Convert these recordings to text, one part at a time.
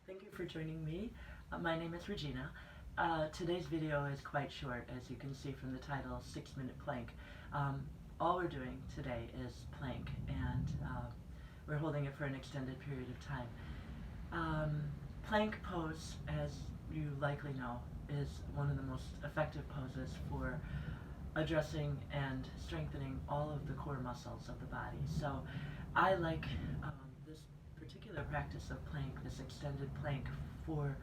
Thank you for joining me. My name is Regina. Today's video is quite short, as you can see from the title, 6-minute plank. All we're doing today is plank, and we're holding it for an extended period of time. Plank pose, as you likely know, is one of the most effective poses for addressing and strengthening all of the core muscles of the body. So I like this particular practice of plank, this extended plank, for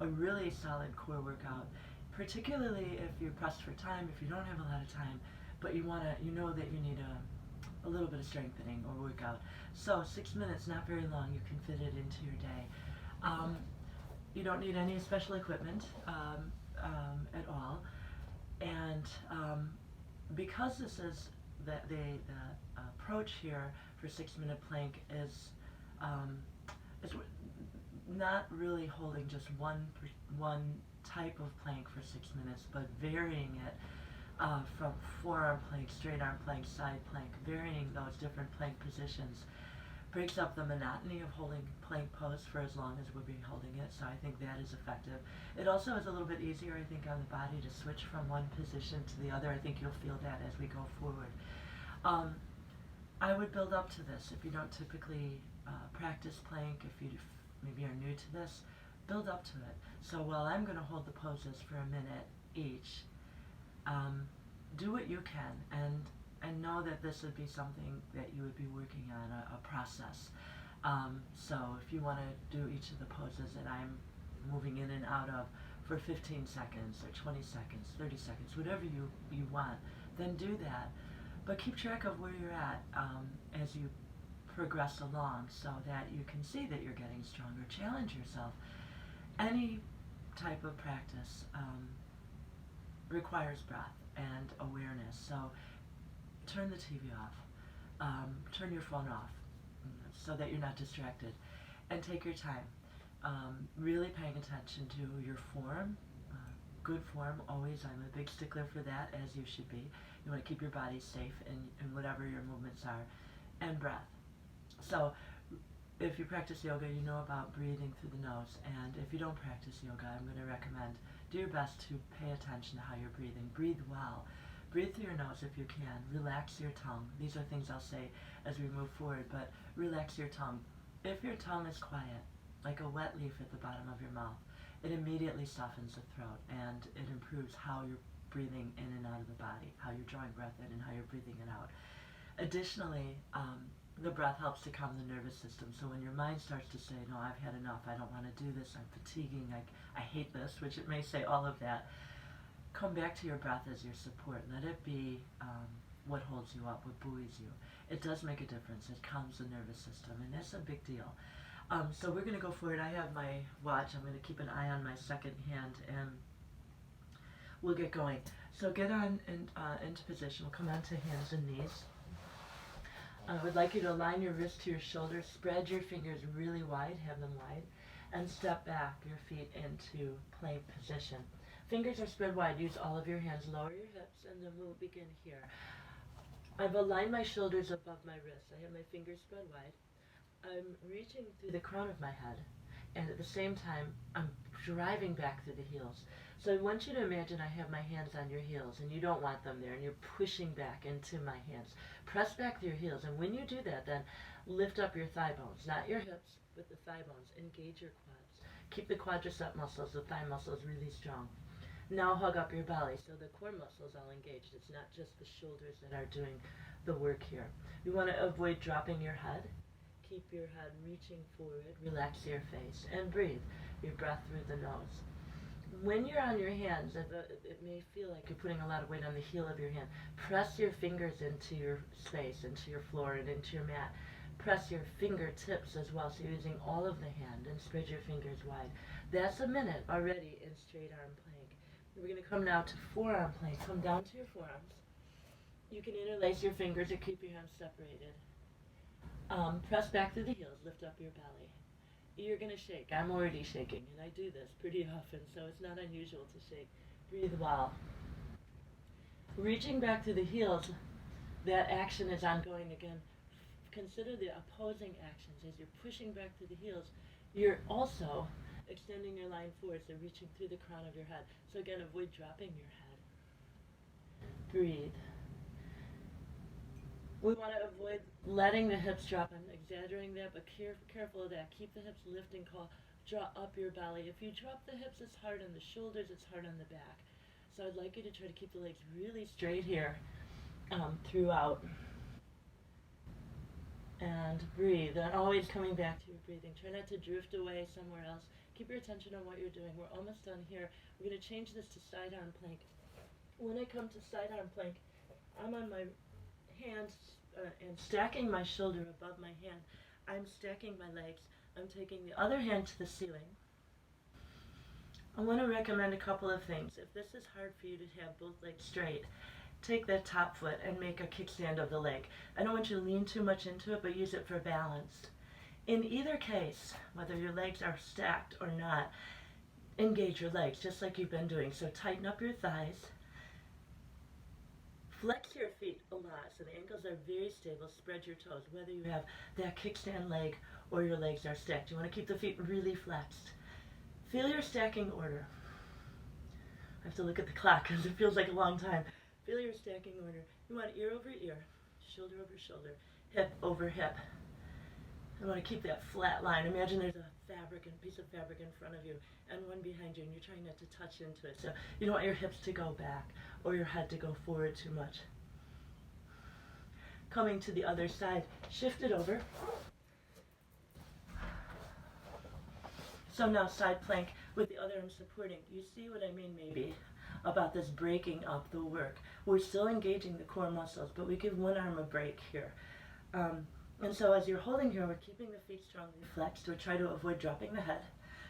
a really solid core workout, particularly if you're pressed for time, if you don't have a lot of time, but you know that you need a little bit of strengthening or workout. So 6 minutes, not very long, you can fit it into your day. You don't need any special equipment at all. And because this is the approach here for 6-minute plank is not really holding just one type of plank for 6 minutes, but varying it from forearm plank, straight arm plank, side plank, varying those different plank positions breaks up the monotony of holding plank pose for as long as we'll be holding it, so I think that is effective. It also is a little bit easier, I think, on the body to switch from one position to the other. I think you'll feel that as we go forward. I would build up to this. If you don't typically practice plank, if you maybe are new to this, build up to it. So while I'm going to hold the poses for a minute each, do what you can, and know that this would be something that you would be working on, a process. So if you want to do each of the poses that I'm moving in and out of for 15 seconds or 20 seconds, 30 seconds, whatever you want, then do that. But keep track of where you're at as you progress along, so that you can see that you're getting stronger. Challenge yourself. Any type of practice requires breath and awareness. So turn the TV off, turn your phone off, so that you're not distracted, and take your time, really paying attention to your form. Good form, always. I'm a big stickler for that, as you should be. You want to keep your body safe in whatever your movements are, and breath. So if you practice yoga, you know about breathing through the nose, and if you don't practice yoga, I'm going to recommend do your best to pay attention to how you're breathing. Breathe well. Breathe through your nose if you can. Relax your tongue. These are things I'll say as we move forward, but relax your tongue. If your tongue is quiet, like a wet leaf at the bottom of your mouth, it immediately softens the throat, and it improves how you're breathing in and out of the body, how you're drawing breath in and how you're breathing it out. Additionally, the breath helps to calm the nervous system. So when your mind starts to say, no, I've had enough, I don't want to do this, I'm fatiguing, I hate this, which it may say all of that, come back to your breath as your support. Let it be what holds you up, what buoys you. It does make a difference. It calms the nervous system, and that's a big deal. So we're going to go forward. I have my watch. I'm going to keep an eye on my second hand, and we'll get going. So get on into position. We'll come onto hands and knees. I would like you to align your wrist to your shoulders, spread your fingers really wide, have them wide, and step back your feet into plank position. Fingers are spread wide. Use all of your hands. Lower your hips, and then we'll begin here. I've aligned my shoulders above my wrists. I have my fingers spread wide. I'm reaching through the crown of my head, and at the same time, I'm driving back through the heels. So I want you to imagine I have my hands on your heels, and you don't want them there, and you're pushing back into my hands. Press back through your heels, and when you do that, then lift up your thigh bones, not your hips, but the thigh bones. Engage your quads. Keep the quadricep muscles, the thigh muscles really strong. Now hug up your belly, so the core muscles all engaged. It's not just the shoulders that are doing the work here. You want to avoid dropping your head. Keep your head reaching forward, relax your face, and breathe your breath through the nose. When you're on your hands, it may feel like you're putting a lot of weight on the heel of your hand. Press your fingers into your space, into your floor, and into your mat. Press your fingertips as well, so you're using all of the hand, and spread your fingers wide. That's a minute already in straight arm plank. We're going to come now to forearm plank. Come down to your forearms. You can interlace your fingers or keep your hands separated. Press back through the heels, lift up your belly. You're going to shake. I'm already shaking, and I do this pretty often, so it's not unusual to shake. Breathe well. Reaching back through the heels, that action is ongoing again. Consider the opposing actions. As you're pushing back through the heels, you're also extending your line forward, so reaching through the crown of your head. So again, avoid dropping your head. Breathe. We want to avoid letting the hips drop. I'm exaggerating that, but careful of that. Keep the hips lifting, draw up your belly. If you drop the hips, it's hard on the shoulders, it's hard on the back. So I'd like you to try to keep the legs really straight here throughout. And breathe, and always coming back to your breathing. Try not to drift away somewhere else. Keep your attention on what you're doing. We're almost done here. We're going to change this to side arm plank. When I come to side arm plank, I'm on my hands and stacking my shoulder above my hand. I'm stacking my legs. I'm taking the other hand to the ceiling. I want to recommend a couple of things. If this is hard for you to have both legs straight, take that top foot and make a kickstand of the leg. I don't want you to lean too much into it, but use it for balance. In either case, whether your legs are stacked or not, engage your legs just like you've been doing. So tighten up your thighs. Flex your feet a lot so the ankles are very stable. Spread your toes, whether you have that kickstand leg or your legs are stacked. You want to keep the feet really flexed. Feel your stacking order. I have to look at the clock because it feels like a long time. Feel your stacking order. You want ear over ear, shoulder over shoulder, hip over hip. You want to keep that flat line. Imagine there's a piece of fabric in front of you and one behind you, and you're trying not to touch into it. So you don't want your hips to go back or your head to go forward too much. Coming to the other side, shift it over. So now side plank with the other arm supporting. You see what I mean maybe about this breaking up the work. We're still engaging the core muscles, but we give one arm a break here. And so as you're holding here, we're keeping the feet strongly flexed. We try to avoid dropping the head.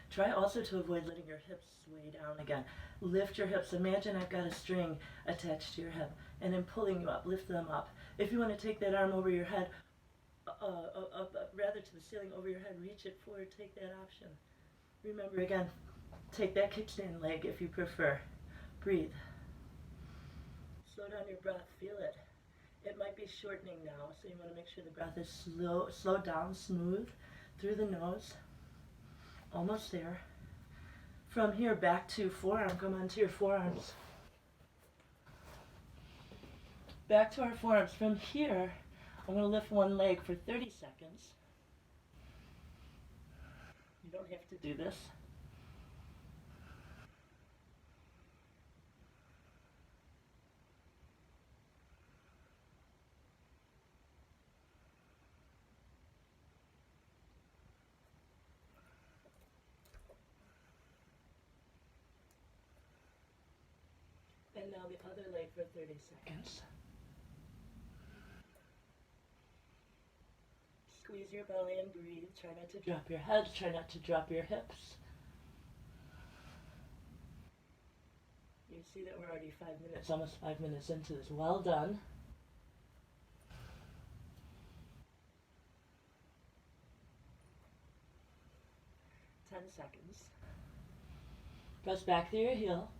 Try also to avoid letting your hips sway down again. Lift your hips. Imagine I've got a string attached to your hip, and I'm pulling you up. Lift them up. If you want to take that arm over your head, rather to the ceiling over your head, reach it forward. Take that option. Remember again, take that kickstand leg if you prefer. Breathe. Slow down your breath. Feel it. It might be shortening now, so you want to make sure the breath is slow down, smooth, through the nose. Almost there. From here, back to forearm. Come on to your forearms. Back to our forearms. From here, I'm going to lift one leg for 30 seconds. You don't have to do this. And now the other leg for 30 seconds. Squeeze your belly and breathe. Try not to drop your head. Try not to drop your hips. You see that we're already 5 minutes, almost 5 minutes into this. Well done. Seconds. Press back through your heel.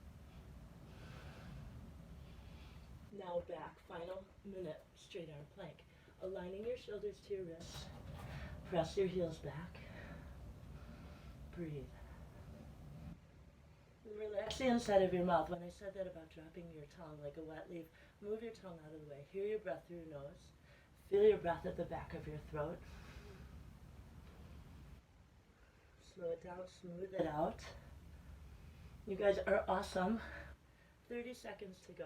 Now back. Final minute. Straight arm plank. Aligning your shoulders to your wrists. Press your heels back. Breathe. Relax the inside of your mouth. When I said that about dropping your tongue like a wet leaf, move your tongue out of the way. Hear your breath through your nose. Feel your breath at the back of your throat. Slow it down, smooth it out. You guys are awesome. 30 seconds to go.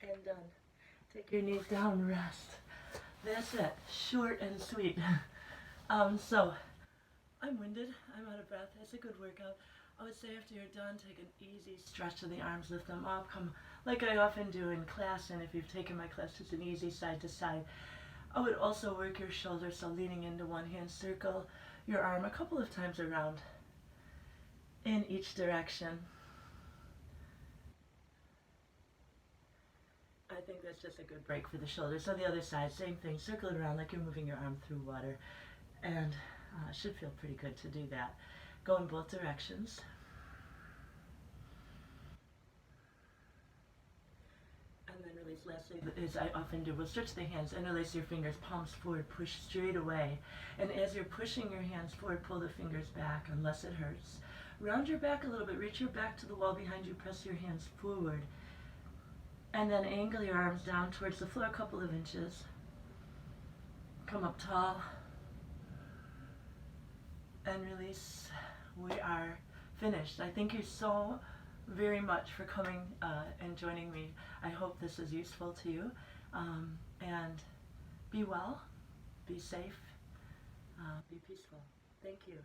And done. Take your knees down, rest. That's it. Short and sweet. So, I'm winded. I'm out of breath. It's a good workout. I would say after you're done, take an easy stretch of the arms. Lift them up. Come like I often do in class, and if you've taken my class, just an easy side to side. I would also work your shoulders, so leaning into one hand, circle your arm a couple of times around in each direction. I think that's just a good break for the shoulders. On the other side, same thing. Circle it around like you're moving your arm through water. And it should feel pretty good to do that. Go in both directions. And then release. Lastly, as I often do, we'll stretch the hands, interlace your fingers, palms forward, push straight away. And as you're pushing your hands forward, pull the fingers back unless it hurts. Round your back a little bit, reach your back to the wall behind you, press your hands forward. And then angle your arms down towards the floor a couple of inches. Come up tall. And release. We are finished. I thank you so very much for coming and joining me. I hope this is useful to you. And be well, be safe, be peaceful. Thank you.